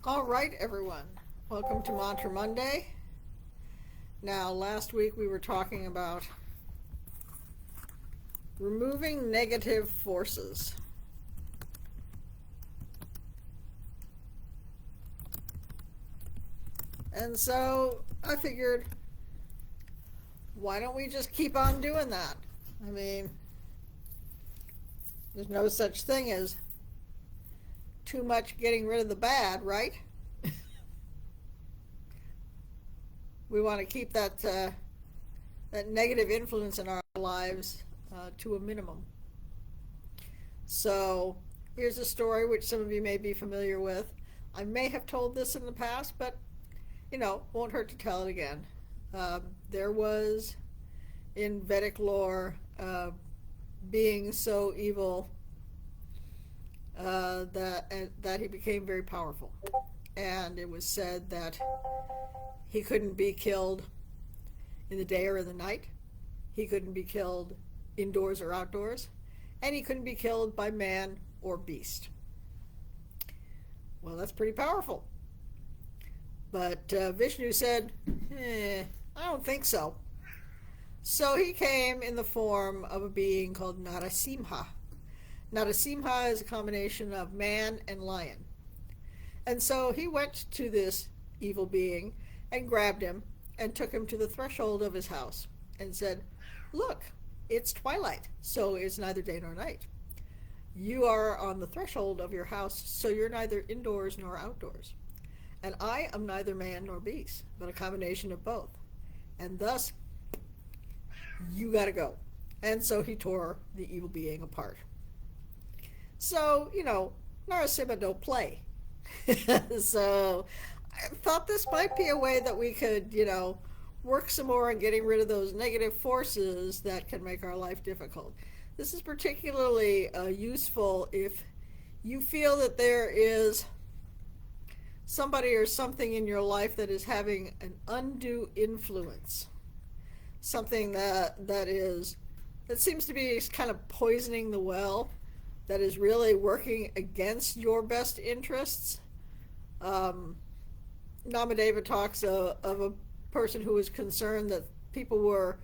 All right, everyone. Welcome to Mantra Monday. Now, last week we were talking about removing negative forces. And so I figured, why don't we just keep on doing that? I mean, there's no such thing as too much getting rid of the bad, right? We want to keep that negative influence in our lives to a minimum. So here's a story which some of you may be familiar with. I may have told this in the past, but won't hurt to tell it again. There was in Vedic lore being so evil that he became very powerful, and it was said that he couldn't be killed in the day or in the night. He couldn't be killed indoors or outdoors, and he couldn't be killed by man or beast. Well, that's pretty powerful. But Vishnu said, I don't think so. So he came in the form of a being called Narasimha. Narasimha is a combination of man and lion. And so he went to this evil being and grabbed him and took him to the threshold of his house and said, look, it's twilight, so it's neither day nor night. You are on the threshold of your house, so you're neither indoors nor outdoors. And I am neither man nor beast, but a combination of both. And thus, you gotta go. And so he tore the evil being apart. So, Narasimha don't play. So I thought this might be a way that we could, work some more on getting rid of those negative forces that can make our life difficult. This is particularly useful if you feel that there is somebody or something in your life that is having an undue influence. Something that seems to be kind of poisoning the well, that is really working against your best interests. Namadeva talks of a person who was concerned that people were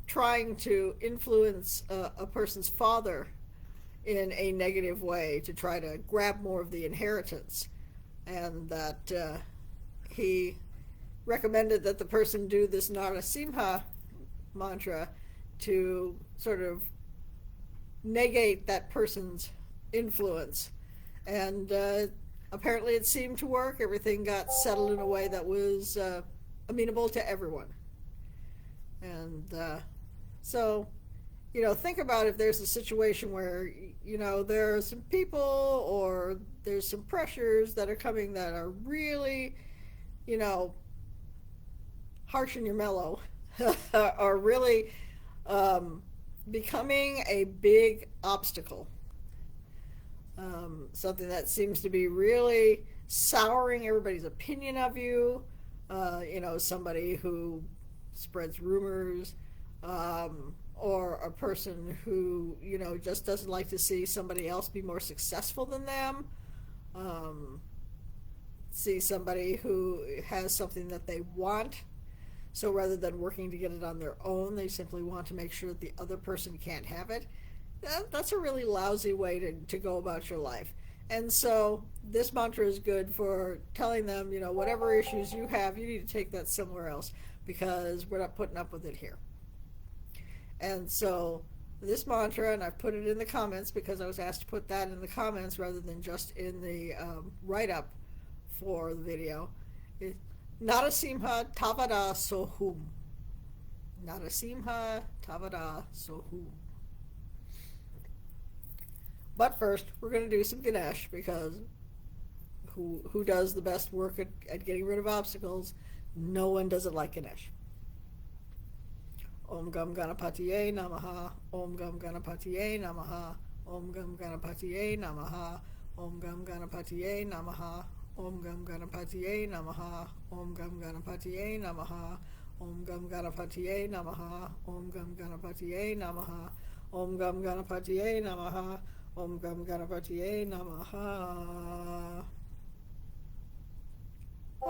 trying to influence a person's father in a negative way to try to grab more of the inheritance, and that he recommended that the person do this Narasimha mantra to sort of negate that person's influence. And apparently it seemed to work. Everything got settled in a way that was amenable to everyone. And so, think about if there's a situation where, there are some people or there's some pressures that are coming that are really, harsh in your mellow, are really becoming a big obstacle. Something that seems to be really souring everybody's opinion of you. Somebody who spreads rumors, or a person who, just doesn't like to see somebody else be more successful than them. See somebody who has something that they want. So rather than working to get it on their own, they simply want to make sure that the other person can't have it. That's a really lousy way to go about your life. And so this mantra is good for telling them, whatever issues you have, you need to take that somewhere else, because we're not putting up with it here. And so this mantra, and I've put it in the comments because I was asked to put that in the comments rather than just in the write-up for the video. Narasimha Tavada Sohum. Narasimha Tavada Sohum. But first, we're going to do some Ganesh, because who does the best work at getting rid of obstacles? No one does it like Ganesh. Om Gam Ganapatiye Namaha. Om Gam Ganapatiye Namaha. Om Gam Ganapatiye Namaha. Om Gam Ganapatiye Namaha. Om Gam Ganapatiye Namaha. Om Gam Ganapatiye Namaha. Om Gam Ganapatiye Namaha. Om Gam Ganapatiye Namaha. Om Gam Ganapatiye Namaha. Om Gam Ganapatiye Namaha.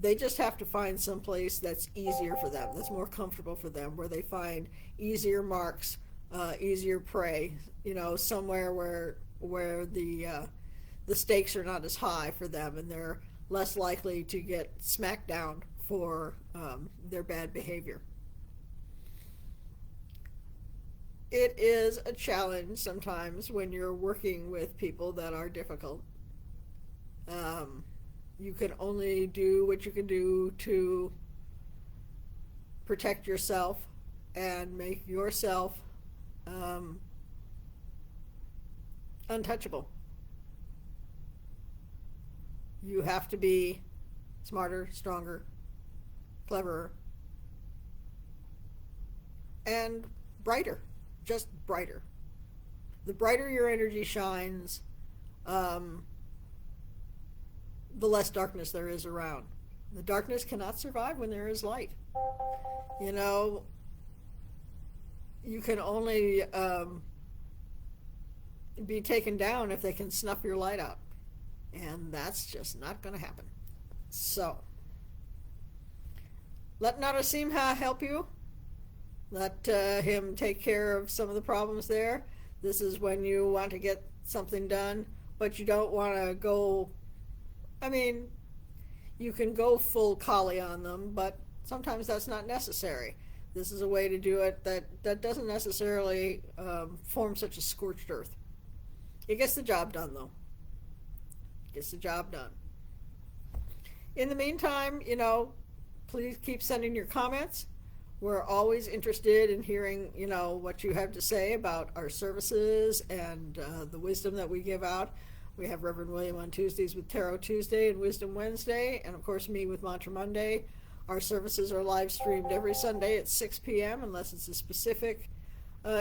They just have to find some place that's easier for them, that's more comfortable for them, where they find easier marks, easier prey. Somewhere where the stakes are not as high for them, and they're less likely to get smacked down for their bad behavior. It is a challenge sometimes when you're working with people that are difficult. You can only do what you can do to protect yourself and make yourself untouchable. You have to be smarter, stronger, cleverer, and brighter. Just brighter. The brighter your energy shines, the less darkness there is around. The darkness cannot survive when there is light. You know, you can only be taken down if they can snuff your light out. And that's just not going to happen. So, let Narasimha help you. Let him take care of some of the problems there. This is when you want to get something done, but you don't want to go. I mean, you can go full Kali on them, but sometimes that's not necessary. This is a way to do it that doesn't necessarily form such a scorched earth. It gets the job done, though. Gets the job done. In the meantime, please keep sending your comments. We're always interested in hearing, what you have to say about our services and the wisdom that we give out. We have Reverend William on Tuesdays with Tarot Tuesday and Wisdom Wednesday, and of course me with Mantra Monday. Our services are live streamed every Sunday at 6 p.m. unless it's a specific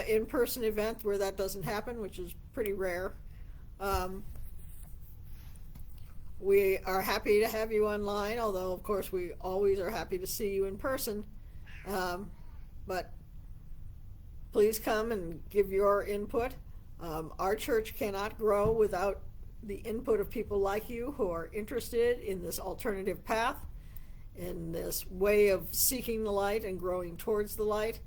in-person event where that doesn't happen, which is pretty rare. We are happy to have you online, although of course we always are happy to see you in person. But please come and give your input. Our church cannot grow without the input of people like you who are interested in this alternative path, in this way of seeking the light and growing towards the light.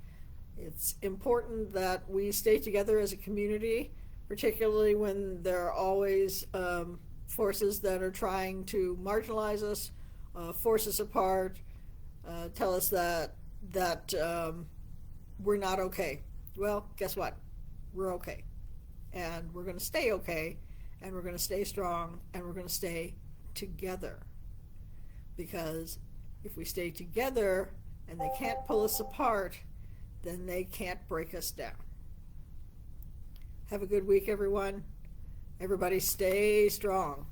It's important that we stay together as a community, particularly when there are always forces that are trying to marginalize us, force us apart, tell us that we're not okay. Well, guess what? We're okay. And we're going to stay okay, and we're going to stay strong, and we're going to stay together. Because if we stay together and they can't pull us apart, then they can't break us down. Have a good week, everyone. Everybody stay strong.